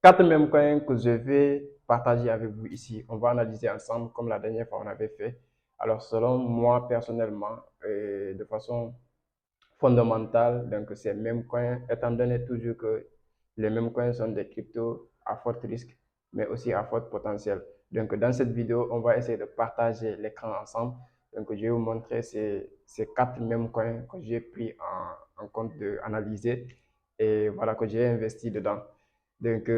Quatre mêmes coins que je vais partager avec vous ici. On va analyser ensemble comme la dernière fois on avait fait. Alors, selon moi personnellement, de façon fondamentale, donc ces mêmes coins, étant donné toujours que les mêmes coins sont des cryptos à fort risque, mais aussi à fort potentiel. Donc, dans cette vidéo, on va essayer de partager l'écran ensemble. Donc, je vais vous montrer ces quatre mêmes coins que j'ai pris en compte d'analyser et voilà que j'ai investi dedans. Donc,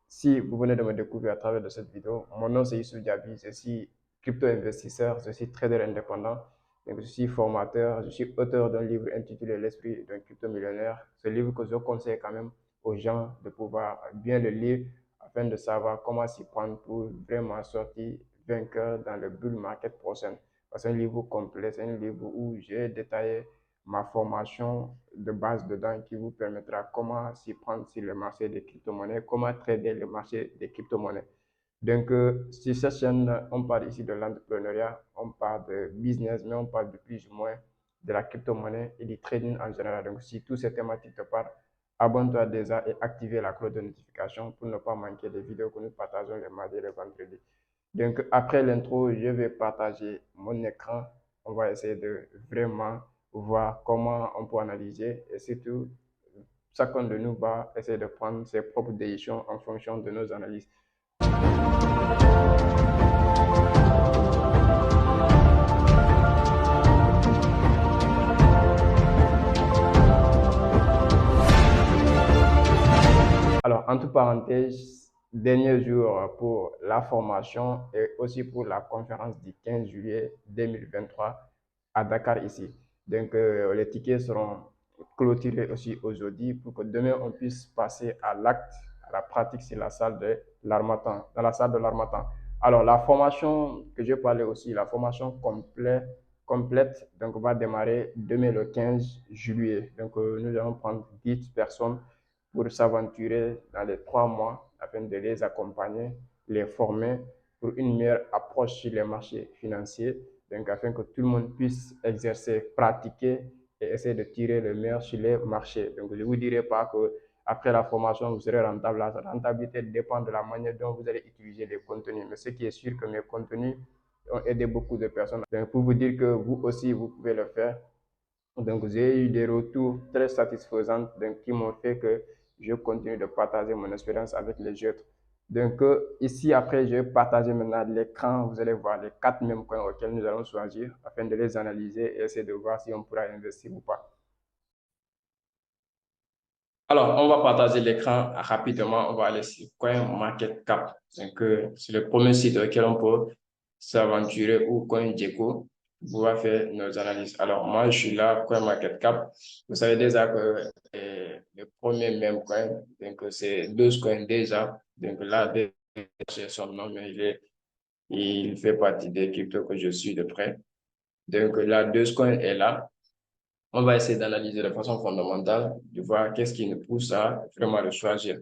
si vous venez de me découvrir à travers de cette vidéo, mon nom c'est Youssou Diaby, je suis crypto-investisseur, je suis trader indépendant, donc je suis formateur, je suis auteur d'un livre intitulé L'esprit d'un crypto-millionnaire. Ce livre que je conseille quand même aux gens de pouvoir bien le lire afin de savoir comment s'y prendre pour vraiment sortir vainqueur dans le bull market prochain. C'est un livre complet, c'est un livre où j'ai détaillé ma formation de base dedans qui vous permettra comment s'y prendre sur le marché des crypto-monnaies, comment trader le marché des crypto-monnaies. Donc, sur cette chaîne, on parle ici de l'entrepreneuriat, on parle de business, mais on parle de plus ou moins de la crypto-monnaie et du trading en général. Donc, si toutes ces thématiques te parlent, abonne-toi déjà et active la cloche de notification pour ne pas manquer les vidéos que nous partageons les mardis et les vendredis. Donc, après l'intro, je vais partager mon écran. On va essayer de vraiment voir comment on peut analyser et surtout, chacun de nous va essayer de prendre ses propres décisions en fonction de nos analyses. Alors, entre parenthèses, dernier jour pour la formation et aussi pour la conférence du 15 juillet 2023 à Dakar ici. Donc, les tickets seront clôturés aussi aujourd'hui pour que demain on puisse passer à l'acte, à la pratique sur la salle de l'Harmattan, dans la salle de l'Harmattan. Alors, la formation que je parlais aussi, la formation complète, donc va démarrer demain le 15 juillet. Donc, nous allons prendre 10 personnes pour s'aventurer dans les 3 mois afin de les accompagner, les former pour une meilleure approche sur les marchés financiers, donc afin que tout le monde puisse exercer, pratiquer et essayer de tirer le meilleur sur les marchés. Donc je ne vous dirai pas que après la formation, vous serez rentable. La rentabilité dépend de la manière dont vous allez utiliser les contenus. Mais ce qui est sûr que mes contenus ont aidé beaucoup de personnes. Donc pour vous dire que vous aussi, vous pouvez le faire. Donc, j'ai eu des retours très satisfaisants donc, qui m'ont fait que je continue de partager mon expérience avec les autres. Donc, ici, après, je vais partager maintenant l'écran. Vous allez voir les quatre mêmes coins auxquels nous allons choisir afin de les analyser et essayer de voir si on pourra investir ou pas. Alors, on va partager l'écran rapidement. On va aller sur CoinMarketCap. Donc, c'est le premier site auquel on peut s'aventurer ou CoinGecko pour pouvoir faire nos analyses. Alors, moi, je suis là, CoinMarketCap. Vous savez déjà que le premier même coin, donc c'est 12 coins déjà. Donc là, j'ai son nom, mais il fait partie des cryptos que je suis de près. Donc là, 12 coins est là. On va essayer d'analyser de façon fondamentale, de voir qu'est-ce qui nous pousse à vraiment le choisir.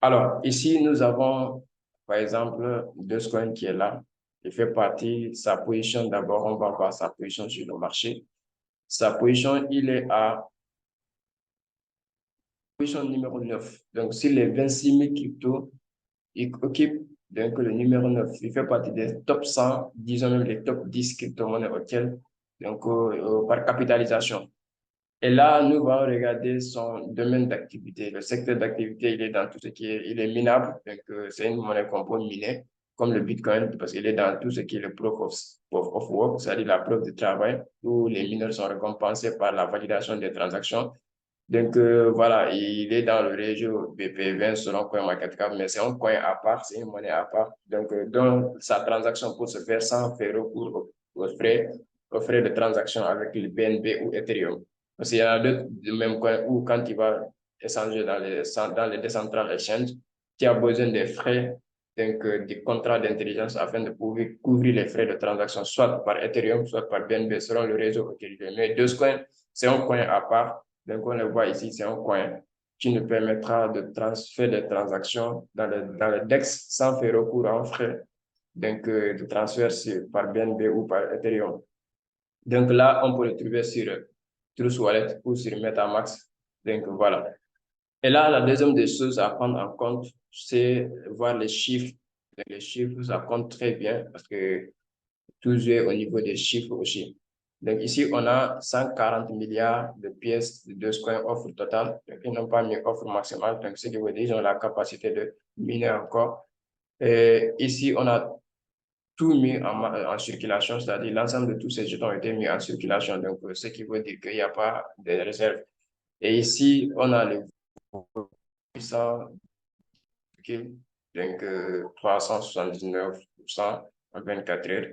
Alors, ici, nous avons, par exemple, Dogecoin qui est là. Il fait partie, sa position, d'abord, on va voir sa position sur le marché. Sa position, il est à position numéro 9. Donc, sur les 26 000 cryptos, il occupe donc le numéro 9. Il fait partie des top 100, disons même les top 10 crypto-monnaies auxquelles, donc, par capitalisation. Et là, nous allons regarder son domaine d'activité. Le secteur d'activité, il est dans tout ce qui est, il est minable. Donc, c'est une monnaie qu'on peut miner, comme le Bitcoin, parce qu'il est dans tout ce qui est le proof of work, c'est-à-dire la preuve de travail, où les mineurs sont récompensés par la validation des transactions. Donc, voilà, il est dans le réseau BP20 selon CoinMarketCap, mais c'est un coin à part, c'est une monnaie à part. Donc, donc sa transaction peut se faire sans faire recours aux frais de transaction avec le BNB ou Ethereum. Parce qu'il y en a d'autres du même coin où quand tu vas échanger dans les décentrales exchange, tu as besoin des frais, donc des contrats d'intelligence afin de pouvoir couvrir les frais de transaction, soit par Ethereum, soit par BNB, selon le réseau utilisé. Mais deux coins, c'est un coin à part. Donc, on le voit ici, c'est un coin qui nous permettra de faire des transactions dans le DEX sans faire recours à un frais donc, de transfert par BNB ou par Ethereum. Donc là, on peut le trouver sur Trust Wallet ou sur MetaMask. Donc voilà. Et là, la deuxième des choses à prendre en compte, c'est voir les chiffres. Les chiffres, ça compte très bien parce que tout est au niveau des chiffres aussi. Donc ici, on a 140 milliards de pièces de Dogecoin offre totale. Donc, ils n'ont pas mis offre maximale. Donc, ce qui veut dire qu'ils ont la capacité de miner encore. Et ici, on a tout mis en circulation, c'est-à-dire l'ensemble de tous ces jetons ont été mis en circulation. Donc, ce qui veut dire qu'il n'y a pas de réserve. Et ici, on a les puissants, donc 379% en 24 heures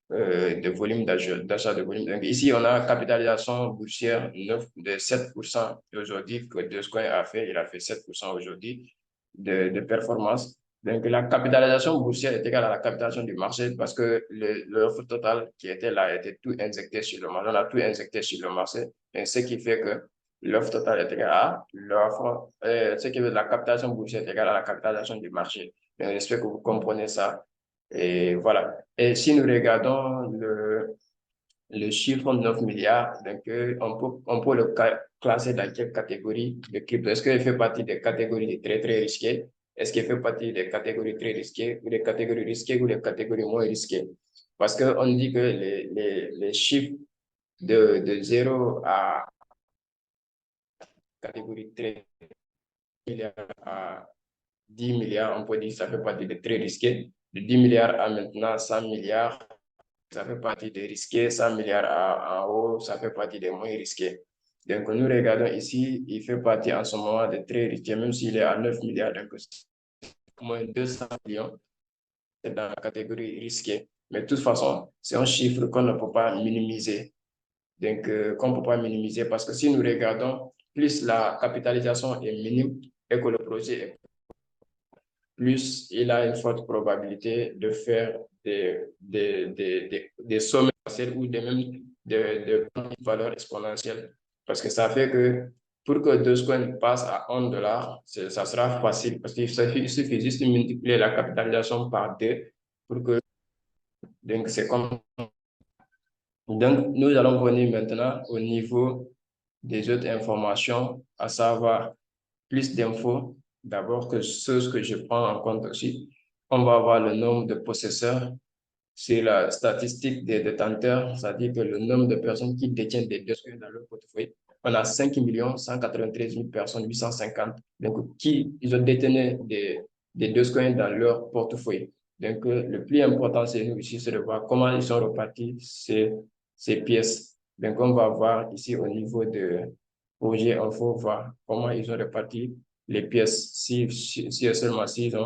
de volume d'achat de volume. Donc ici, on a capitalisation boursière de 7% aujourd'hui que Dogecoin a fait. Il a fait 7% aujourd'hui de performance. Donc la capitalisation boursière est égale à la capitalisation du marché parce que l'offre totale qui était là était tout injecté sur le marché. On a tout injecté sur le marché. Et ce qui fait que l'offre totale est égale à l'offre, ce qui veut dire la capitalisation boursière est égale à la capitalisation du marché. Donc, j'espère que vous comprenez ça. Et voilà. Et si nous regardons le chiffre 9 milliards, donc on peut le classer dans quelle catégorie de crypto? Est-ce qu'il fait partie des catégories très, très risquées? Est-ce qu'il fait partie des catégories très risquées ou des catégories risquées ou des catégories moins risquées? Parce qu'on dit que les chiffres de 0 à catégorie très milliards à 10 milliards, on peut dire que ça fait partie des très risqués. De 10 milliards à maintenant 100 milliards, ça fait partie des risqués. 100 milliards en haut, ça fait partie des moins risqués. Donc, nous regardons ici, il fait partie en ce moment des très risqués, même s'il est à 9 milliards, donc moins 200 millions, c'est dans la catégorie risquée. Mais de toute façon, c'est un chiffre qu'on ne peut pas minimiser. Donc, qu'on ne peut pas minimiser parce que si nous regardons, plus la capitalisation est minime et que le projet est plus il a une forte probabilité de faire des sommets ou même de valeurs exponentielles. Parce que ça fait que pour que Dogecoin passe à $1, ça sera facile parce qu'il suffit juste de multiplier la capitalisation par 2 pour que, donc c'est comme, donc nous allons venir maintenant au niveau des autres informations, à savoir plus d'infos, d'abord que ce que je prends en compte aussi. On va avoir le nombre de possesseurs, c'est la statistique des détenteurs, c'est-à-dire que le nombre de personnes qui détiennent des Dogecoin dans leur portefeuille. On a 5 193 000 personnes, 850, donc qui ils ont détenu des Dogecoin dans leur portefeuille. Donc, le plus important, c'est nous ici, c'est de voir comment ils sont repartis ces pièces. Donc, on va voir ici au niveau de projet, il faut voir comment ils ont réparti les pièces. Si seulement s'ils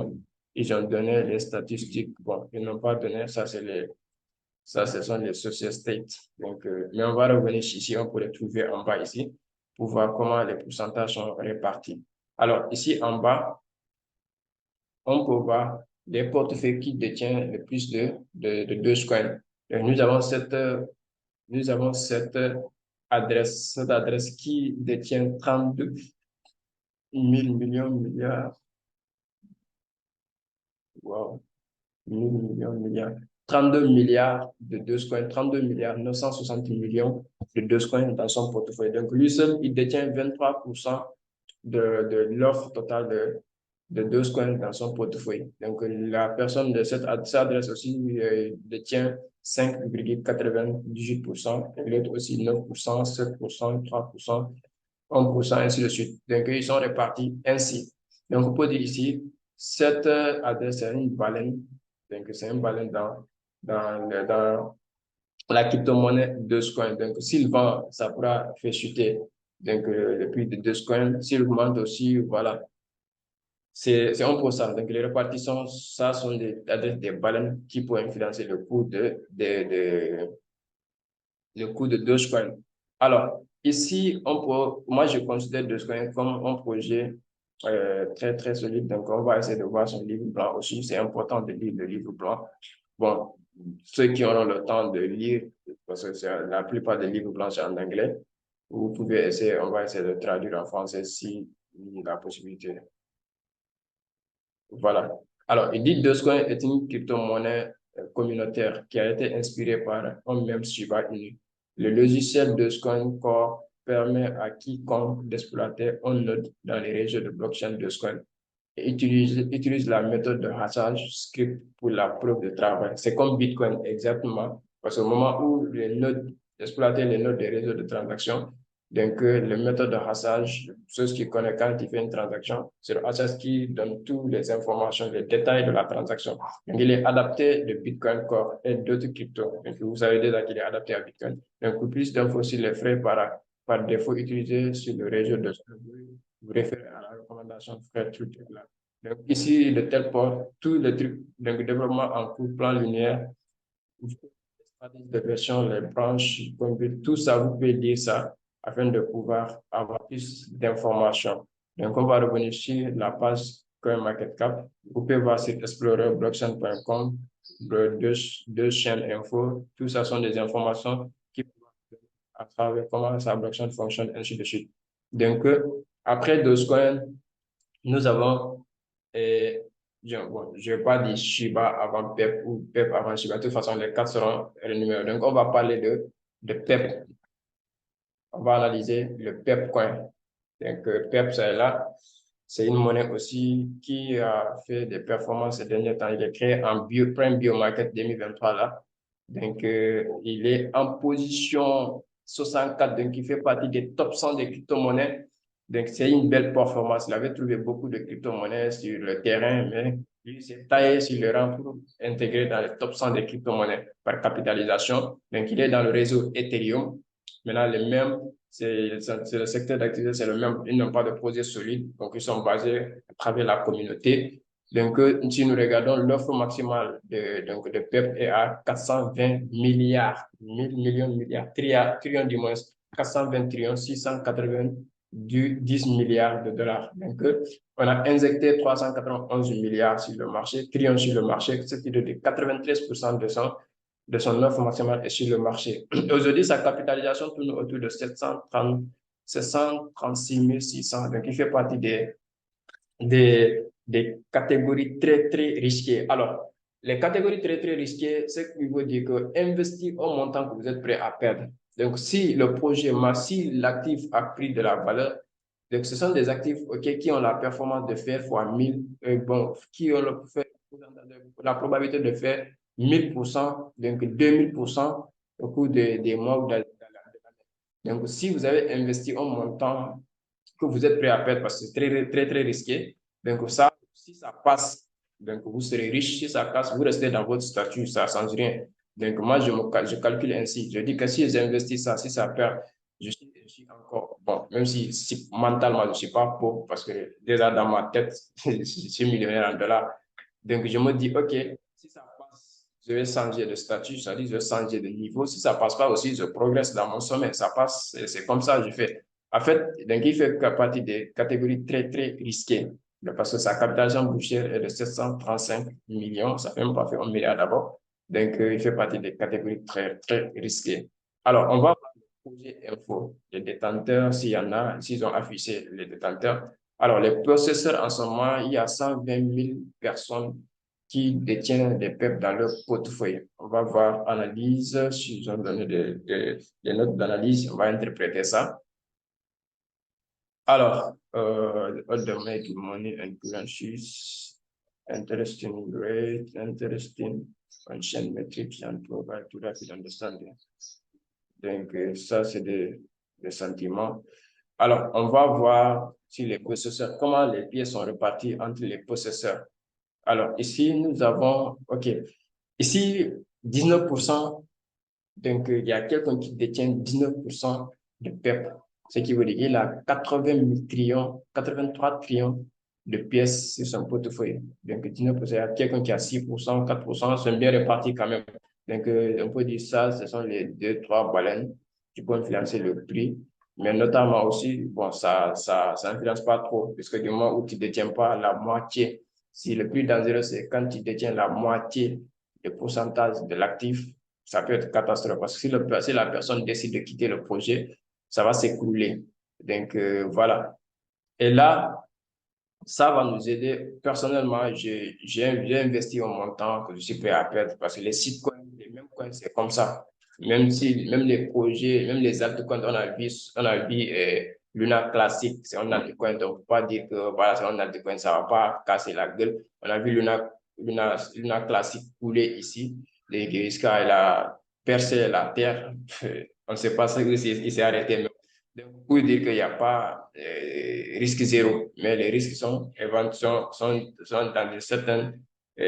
ils ont donné les statistiques. Bon, ils n'ont pas donné, ça, ce sont les social states. Donc, mais on va revenir ici, on peut les trouver en bas ici pour voir comment les pourcentages sont répartis. Alors, ici en bas, on peut voir les portefeuilles qui détiennent le plus de Dogecoin. Donc, nous avons cette adresse qui détient 32 000 millions, milliards, wow, 1000 millions, milliards, 32 milliards de Dogecoin, 32 milliards 960 millions de Dogecoin dans son portefeuille. Donc, lui seul, il détient 23% de l'offre totale de Dogecoin dans son portefeuille. Donc, la personne de cette adresse aussi détient 5,98%, et l'autre aussi 9%, 7%, 3%, 1%, ainsi de suite. Donc, ils sont répartis ainsi. Donc, on peut dire ici, cette adresse est une baleine. Donc, c'est une baleine dans la crypto-monnaie Dogecoin. Donc, s'il vend, ça pourra faire chuter donc, le prix de Dogecoin. S'il augmente aussi, voilà, c'est 1%. Donc, les répartitions, ça sont des adresses des baleines qui peuvent influencer le coût de Dogecoin. Alors, ici, moi, je considère Dogecoin comme un projet très, très solide. Donc, on va essayer de voir son livre blanc aussi. C'est important de lire le livre blanc. Bon, ceux qui auront le temps de lire, parce que la plupart des livres blancs, c'est en anglais, vous pouvez essayer, on va essayer de traduire en français si il y a la possibilité. Voilà. Alors, il dit Dogecoin est une crypto-monnaie communautaire qui a été inspirée par un même Shiba Inu. Le logiciel Dogecoin Core permet à quiconque d'exploiter un node dans les réseaux de blockchain de Square et utilise la méthode de hashage script pour la preuve de travail. C'est comme Bitcoin exactement, parce qu'au moment où les nodes, exploiter les nodes des réseaux de transactions, donc le méthode de hashage, ceux qui connaissent quand il fait une transaction, c'est le hashage qui donne toutes les informations, les détails de la transaction. Donc il est adapté de Bitcoin Core et d'autres cryptos. Donc vous savez déjà qu'il est adapté à Bitcoin. Donc plus d'infos sur les frais par défaut utilisés sur le réseau de vous référez à la recommandation de frais truc là. Donc ici, le tel port, tous les trucs, donc développement en cours, plan linéaire, stratégie de version, les branches, tout ça, vous pouvez dire ça afin de pouvoir avoir plus d'informations. Donc, on va revenir sur la page CoinMarketCap. Vous pouvez voir sur explorerblockchain.com, deux chaînes info. Tout ça sont des informations qui à travers comment sa blockchain fonctionne, ainsi de suite. Donc, après Dogecoin, nous avons bon, je ne vais pas dire Shiba avant PEP ou PEP avant Shiba. De toute façon, les quatre seront rémunérés. Donc, on va parler de PEP. On va analyser le PEP coin. Donc, PEP, c'est là. C'est une monnaie aussi qui a fait des performances ces derniers temps. Il est créé en Prime Bio Market 2023 là. Donc, il est en position 64, donc il fait partie des top 100 des crypto-monnaies. Donc, c'est une belle performance. Il avait trouvé beaucoup de crypto-monnaies sur le terrain, mais il s'est taillé sur le rang pour intégrer dans le top 100 des crypto-monnaies par capitalisation. Donc, il est dans le réseau Ethereum. Maintenant, les mêmes, c'est le secteur d'activité, c'est le même. Ils n'ont pas de projet solide, donc ils sont basés à travers la communauté. Donc, si nous regardons l'offre maximale de PEP est à 420 milliards, 1000 millions, milliards, trillions du moins, 420 trillions, 690 milliards de dollars. Donc, on a injecté 391 milliards sur le marché, trillions sur le marché, ce qui est de 93% de son offre maximale est sur le marché. Aujourd'hui, sa capitalisation tourne autour de 736 600. Donc, il fait partie des catégories très, très risquées. Alors, les catégories très, très risquées, c'est qu'il veut dire que investir au montant que vous êtes prêt à perdre. Donc, si le projet, si l'actif a pris de la valeur, donc ce sont des actifs qui ont la performance de faire fois 1000, qui ont la probabilité de faire 1000%, donc 2000% au cours des mois ou de l'année. Donc, si vous avez investi un montant que vous êtes prêt à perdre parce que c'est très, très, très risqué, donc ça, si ça passe, donc vous serez riche. Si ça casse, vous restez dans votre statut, ça ne change rien. Donc, moi, je calcule ainsi. Je dis que si j'investis ça, si ça perd, je suis encore bon, même si mentalement, je ne suis pas pauvre parce que déjà dans ma tête, je suis millionnaire en dollars. Donc, je me dis, OK, si ça passe, je vais changer de statut, c'est-à-dire je vais changer de niveau. Si ça ne passe pas aussi, je progresse dans mon sommet. Ça passe, c'est comme ça que je fais. En fait, donc, il fait partie des catégories très, très risquées. Parce que sa capitalisation boursière est de 735 millions, ça fait même pas fait 1 milliard d'abord. Donc, il fait partie des catégories très, très risquées. Alors, on va voir le projet info, les détenteurs, s'il y en a, s'ils ont affiché les détenteurs. Alors, les processeurs, en ce moment, il y a 120 000 personnes qui détiennent des PEP dans leur portefeuille. On va voir analyse, s'ils ont donné des notes d'analyse, on va interpréter ça. Alors, what the make money and currencies, interesting rate, interesting function metrics and provide to rapid understanding. Donc, ça, c'est des sentiments. Alors, on va voir si les processeurs, comment les pièces sont réparties entre les processeurs. Alors, ici, nous avons, OK, ici, 19%, donc il y a quelqu'un qui détient 19% de PEP, ce qui veut dire qu'il a 80 trillions, 83 trillions de pièces sur son portefeuille. Donc, 19%, il y a quelqu'un qui a 6%, 4%, c'est bien réparti quand même. Donc, on peut dire ça, ce sont les deux, trois baleines qui peuvent influencer le prix. Mais notamment aussi, bon, ça influence pas trop, puisque du moment où tu ne détiens pas la moitié, si le plus dangereux, c'est quand tu détiens la moitié du pourcentage de l'actif, ça peut être catastrophique parce que si la personne décide de quitter le projet, ça va s'écrouler. Donc, voilà. Et là, ça va nous aider. Personnellement, j'ai investi au montant que je suis prêt à perdre parce que les sites coins, les mêmes coins, c'est comme ça. Même les projets, même les altcoins, on a vu Luna classique, c'est un altcoin, donc faut pas dire que voilà, c'est un altcoin, ça va pas casser la gueule. On a vu Luna classique couler ici, et jusqu'à elle a percé la terre. On ne sait pas ce il s'est arrêté. Donc, pour dire qu'il n'y a pas risque zéro, mais les risques sont dans une certaine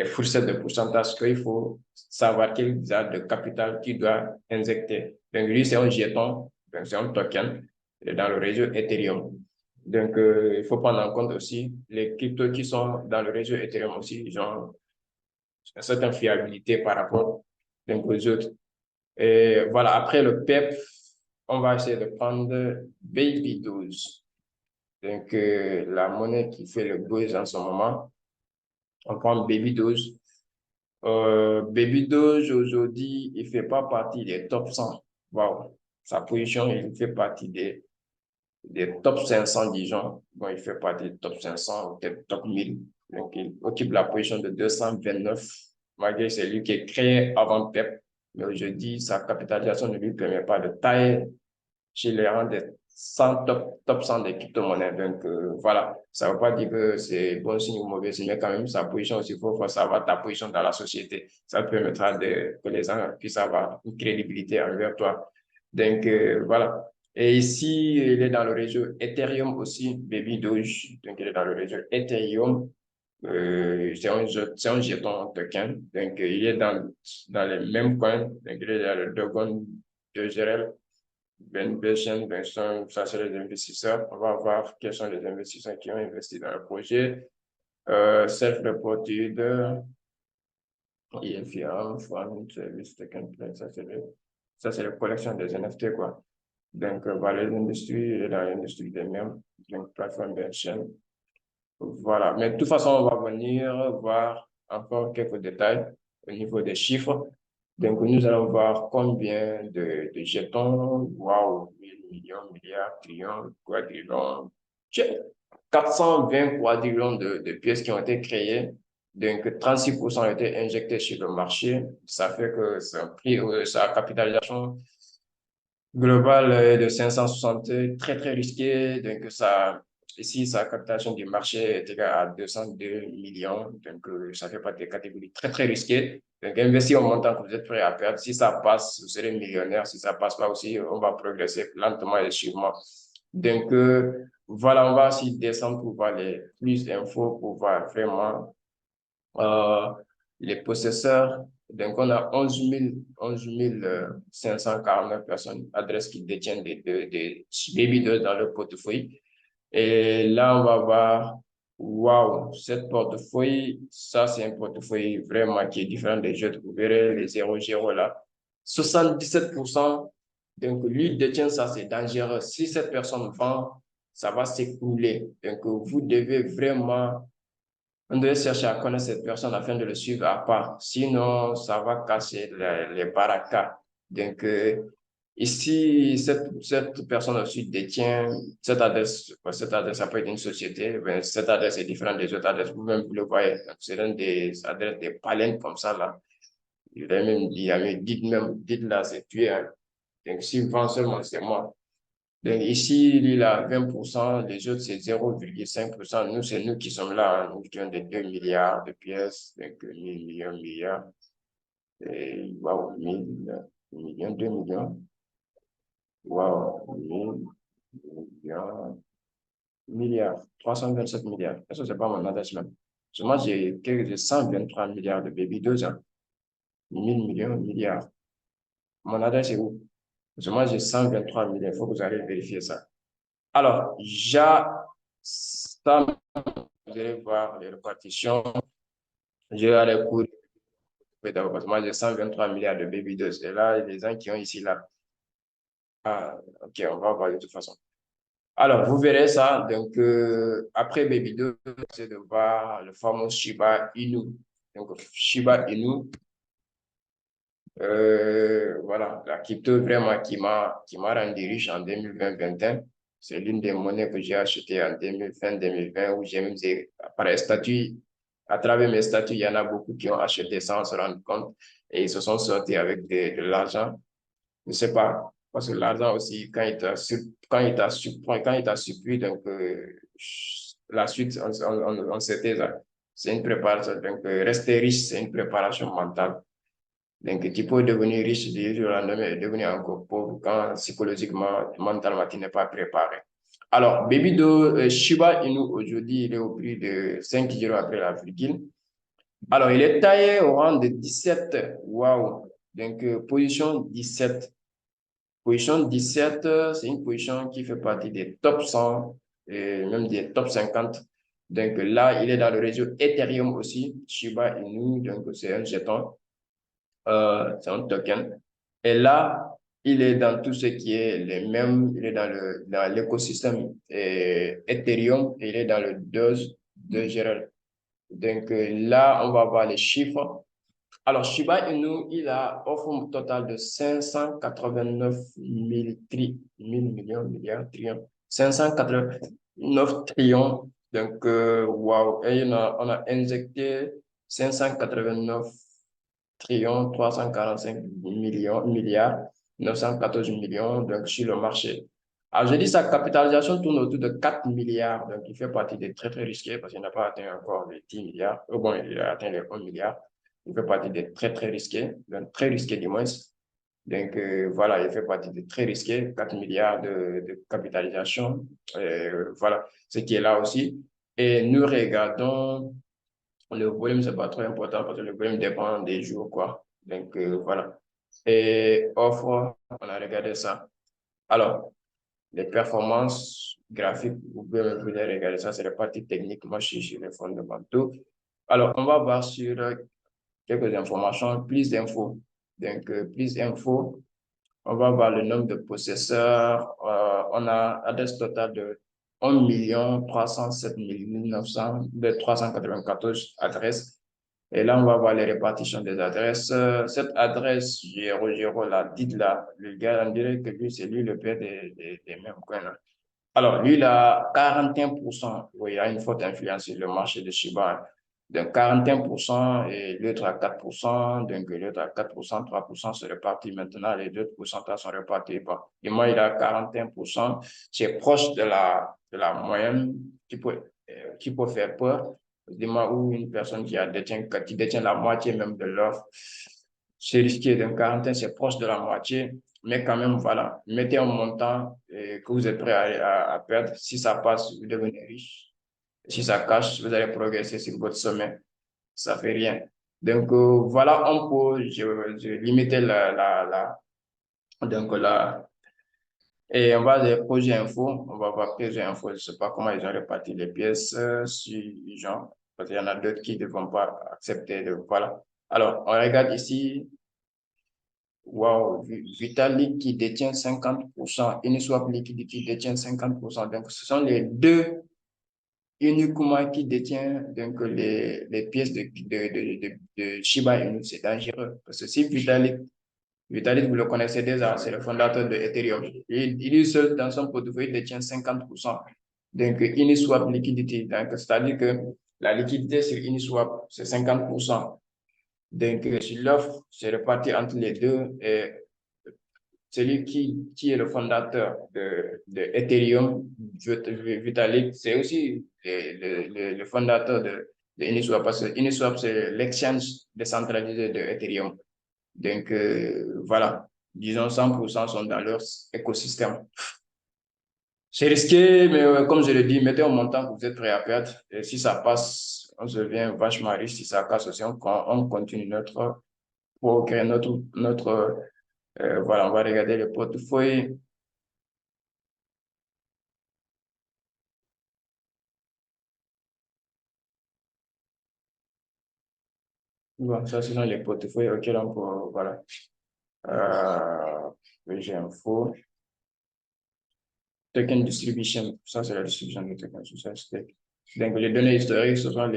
fourchette de pourcentage qu'il faut savoir quel genre de capital tu dois injecter. Donc, lui, c'est un jeton, donc c'est un token dans le réseau Ethereum. Donc, il faut prendre en compte aussi les cryptos qui sont dans le réseau Ethereum aussi, ils ont une certaine fiabilité par rapport donc, aux autres. Et voilà, après le PEP, on va essayer de prendre Baby 12. Donc, la monnaie qui fait le buzz en ce moment, on prend Baby 12. Baby Doge, aujourd'hui, il fait pas partie des top 100. Wow. Sa position, il fait partie des top 500, disons. Bon, il fait partie des top 500 ou peut-être top 1000. Donc, il occupe la position de 229, malgré que c'est lui qui est créé avant PEP. Mais aujourd'hui, sa capitalisation ne lui permet pas de tailler chez les rangs des 100 top 100 des crypto-monnaies. Donc, voilà, ça ne veut pas dire que c'est bon signe ou mauvais signe, mais quand même, sa position aussi, il faut savoir ta position dans la société. Ça te permettra que les gens puissent avoir une crédibilité envers toi. Donc, voilà. Et ici, il est dans le réseau Ethereum aussi, Baby Doge. Donc, il est dans le réseau Ethereum. C'est un jeton token. Donc, il est dans les mêmes coins. Donc, il est dans le Dogon de Gérel. Ben Beshen, Vincent, ça c'est les investisseurs. On va voir quels sont les investisseurs qui ont investi dans le projet. Self-reported, IFIAM, Fund, Service, Token Play, ça c'est la collection des NFT, quoi. Donc, voilà, les industries, et dans l'industrie des mêmes, donc plateforme Benchen. Voilà. Mais de toute façon, on va venir voir encore quelques détails au niveau des chiffres. Donc, nous allons voir combien de jetons, waouh, 1000 millions, milliards, trillions, quadrillions, 420 quadrillions de pièces qui ont été créées. Donc, 36% ont été injectés sur le marché. Ça fait que sa capitalisation globale est de 560, très, très risqué. Donc, ici, sa captation du marché est égale à 202 millions. Donc, ça fait pas des catégories très, très risquées. Donc, investir au montant que vous êtes prêt à perdre. Si ça passe, vous serez millionnaire. Si ça passe pas aussi, on va progresser lentement et sûrement. Donc, voilà, on va aussi descendre pour voir les plus d'infos, pour voir vraiment euh, les possesseurs. Donc, on a 11 549 personnes, adresses qui détiennent des baby dollars dans leur portefeuille. Et là, on va voir, waouh, cette portefeuille, ça, c'est un portefeuille vraiment qui est différent des autres. Vous verrez les 0,0 là. 77%, donc lui détient ça, c'est dangereux. Si cette personne vend, ça va s'écouler. Donc, vous devez vraiment on doit chercher à connaître cette personne afin de le suivre à part. Sinon, ça va casser les barakas. Donc, ici, cette personne aussi détient cette adresse. Cette adresse, ça peut être une société. Mais cette adresse est différente des autres adresses. Vous-même, vous le voyez. C'est une des adresses des palènes comme ça, là. Il a même dit, dites là, c'est tué. Hein. Donc, s'il vend seulement, c'est moi. Donc ici, il a 20%, les autres, c'est 0,5%. Nous, c'est nous qui sommes là, hein. Nous qui avons des 2 milliards de pièces, donc 1000 millions, milliards, et waouh, 1000 millions, 2 millions, waouh, 1000 millions, milliards, 327 milliards. Ça, c'est pas mon adresse même. Moi, j'ai 123 milliards de baby 2 ans, 1000 millions, milliards. Mon adresse est où? Moi, j'ai 123 milliards. Il faut que vous allez vérifier ça. Alors, ça, vous allez voir les répartitions. Je vais aller courir. Parce que moi, j'ai 123 milliards de baby doses. Et là, les gens qui ont ici, là. Ah, ok, on va voir de toute façon. Alors, vous verrez ça. Donc, après baby dose, c'est de voir le fameux Shiba Inu. Donc, Shiba Inu, voilà, la crypto vraiment qui m'a rendu riche en 2020-2021. C'est l'une des monnaies que j'ai achetées en 2020, où j'ai même, par statut, à travers mes statuts, il y en a beaucoup qui ont acheté sans se rendre compte et ils se sont sortis avec de l'argent. Je sais pas. Parce que l'argent aussi, quand il t'a surpris, donc la suite, on sait déjà. C'est une préparation. Donc, rester riche, c'est une préparation mentale. Donc, tu peux devenir riche du jour au lendemain et devenir encore pauvre quand psychologiquement, mentalement, tu n'es pas préparé. Alors, Baby Do Shiba Inu aujourd'hui, il est au prix de 5 euros après la virgule. Alors, il est taillé au rang de 17. Waouh! Donc, position 17. Position 17, c'est une position qui fait partie des top 100 et même des top 50. Donc là, il est dans le réseau Ethereum aussi, Shiba Inu, donc c'est un jeton, c'est un token. Et là, il est dans tout ce qui est les mêmes, il est dans l'écosystème Ethereum, et il est dans le Doge de Gérald. Donc là, on va voir les chiffres. Alors, Shiba Inu, il a offre un total de 589 000 millions, milliards, trillions. 589 trillions. Donc, waouh. Et on a injecté 589 trillions, 345 millions, milliards, 914 millions donc, sur le marché. Alors, je dis sa capitalisation tourne autour de 4 milliards. Donc, il fait partie des très, très risqués parce qu'il n'a pas atteint encore les 10 milliards. Bon, il a atteint les 1 milliard. Il fait partie des très, très risqués, donc très risqués du moins. Donc, voilà, il fait partie des très risqués, 4 milliards de capitalisation. Voilà, ce qui est là aussi. Et nous regardons le volume, c'est pas trop important parce que le volume dépend des jours, quoi. Donc, voilà. Et offre, on a regardé ça. Alors, les performances graphiques, vous pouvez regarder ça, c'est la partie technique. Moi, je suis sur les fondamentaux. Alors, on va voir sur quelques informations, plus d'infos. Donc, plus d'infos, on va voir le nombre de possesseurs. On a adresse totale de 1 307 900, de 394 adresses. Et là, on va voir les répartitions des adresses. Cette adresse 00, là, dites là, le gars, on dirait que lui, c'est lui le père des mêmes coins. Là. Alors, lui, il a 41%. Oui, il a une forte influence sur le marché de Shiba. Donc, 41% et l'autre à 4%. Donc, l'autre à 4%, 3% se répartit maintenant. Les deux pourcentages sont répartis. Et moi, il a 41%. C'est proche de la moyenne qui peut faire peur. Dis-moi où une personne qui détient la moitié même de l'offre, c'est risqué. Donc, 41, c'est proche de la moitié. Mais quand même, voilà, mettez un montant que vous êtes prêt à perdre. Si ça passe, vous devenez riche. Si ça cache, vous allez progresser sur votre sommet. Ça fait rien. Donc, voilà un peu, je limitais donc là, et on va les projets info, on va voir projets info, je ne sais pas comment ils ont réparti les pièces sur les gens, parce qu'il y en a d'autres qui ne vont pas accepter, voilà. Alors, on regarde ici, wow, Vitalik qui détient 50%, Uniswap Liquidity qui détient 50%. Donc, ce sont les deux uniquement qui détiennent donc, les pièces de Shiba Inu. C'est dangereux. Parce que si Vitalik, vous le connaissez déjà, c'est le fondateur de Ethereum. Il est seul dans son portefeuille, il détient 50%. Donc, Uniswap Liquidity. Donc, c'est-à-dire que la liquidité sur Uniswap, c'est 50%. Donc, sur l'offre, c'est réparti entre les deux. Et celui qui est le fondateur de Ethereum, Vitalik, c'est aussi le fondateur de Uniswap, parce que Uniswap, c'est l'exchange décentralisé de Ethereum. Donc, voilà, disons 100% sont dans leur écosystème. C'est risqué, mais comme je l'ai dit, mettez un montant que vous êtes prêt à perdre. Et si ça passe, on se devient vachement riche. Si ça casse aussi, on continue pour créer notre voilà, on va regarder le portefeuille. Bon, ça, ce sont les portefeuilles auxquels on peut, voilà. J'ai info. Token distribution, ça, c'est la distribution de tokens sur ça. Donc, les données historiques, ce sont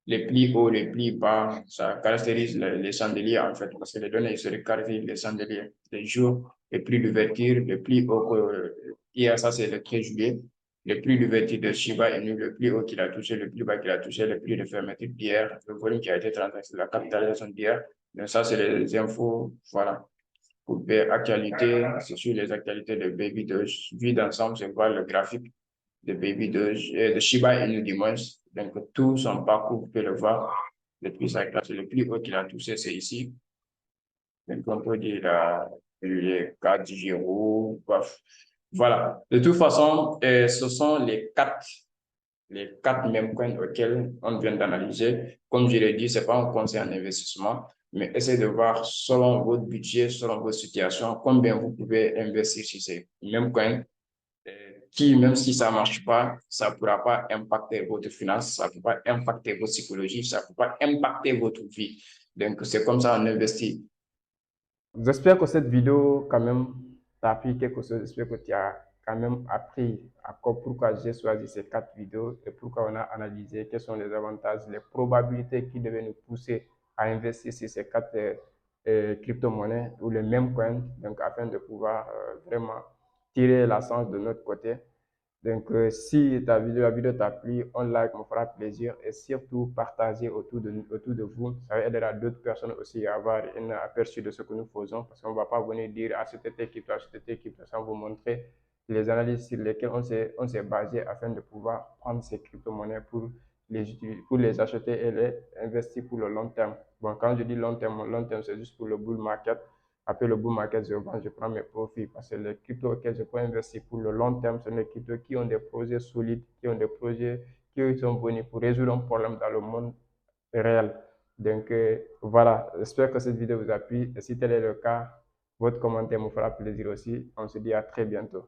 les plis hauts, les plis bas. Ça caractérise les chandeliers, en fait, parce que les données historiques caractérisent les chandeliers. Les jours, les plis d'ouverture, les plis hauts. Hier, ça, c'est le 13 juillet. Le prix d'ouverture de Shiba Inu, le plus haut qu'il a touché, le plus bas qu'il a touché, le prix de fermeture d'hier, le volume qui a été transactionné, la capitalisation d'hier. Donc ça, c'est les infos, voilà. Coupé actualité, c'est sur les actualités de Baby Doge. Vu d'ensemble, c'est quoi le graphique de Baby Doge, de Shiba Inu du moins. Donc, tout son parcours, vous pouvez le voir. Depuis sa classe, le plus haut qu'il a touché, c'est ici. Donc, on peut dire les 4 Giro, bref. Voilà. De toute façon, ce sont les quatre mêmes coins auxquels on vient d'analyser. Comme je l'ai dit, ce n'est pas un conseil en investissement, mais essayez de voir selon votre budget, selon votre situation, combien vous pouvez investir sur ces mêmes coins qui, même si ça ne marche pas, ça ne pourra pas impacter votre finance, ça ne peut pas impacter votre psychologie, ça ne peut pas impacter votre vie. Donc, c'est comme ça on investit. J'espère que cette vidéo, quand même, t'a appris quelque chose. J'espère que tu as quand même appris encore pourquoi j'ai choisi ces quatre vidéos et pourquoi on a analysé quels sont les avantages, les probabilités qui devaient nous pousser à investir sur ces quatre crypto-monnaies ou les mêmes coins, donc afin de pouvoir vraiment tirer la chance de notre côté. Donc, si la vidéo t'a plu, on like, me fera plaisir et surtout partager autour de vous. Ça aidera d'autres personnes aussi à avoir un aperçu de ce que nous faisons parce qu'on ne va pas venir dire à cette équipe, sans vous montrer les analyses sur lesquelles on s'est basé afin de pouvoir prendre ces crypto-monnaies pour les acheter et les investir pour le long terme. Bon, quand je dis long terme, c'est juste pour le bull market. Après le bull market, je vends, je prends mes profits parce que les cryptos auxquels je peux investir pour le long terme, ce sont les cryptos qui ont des projets solides, qui ont des projets qui sont venus pour résoudre un problème dans le monde réel. Donc voilà, j'espère que cette vidéo vous a plu. Et si tel est le cas, votre commentaire me fera plaisir aussi. On se dit à très bientôt.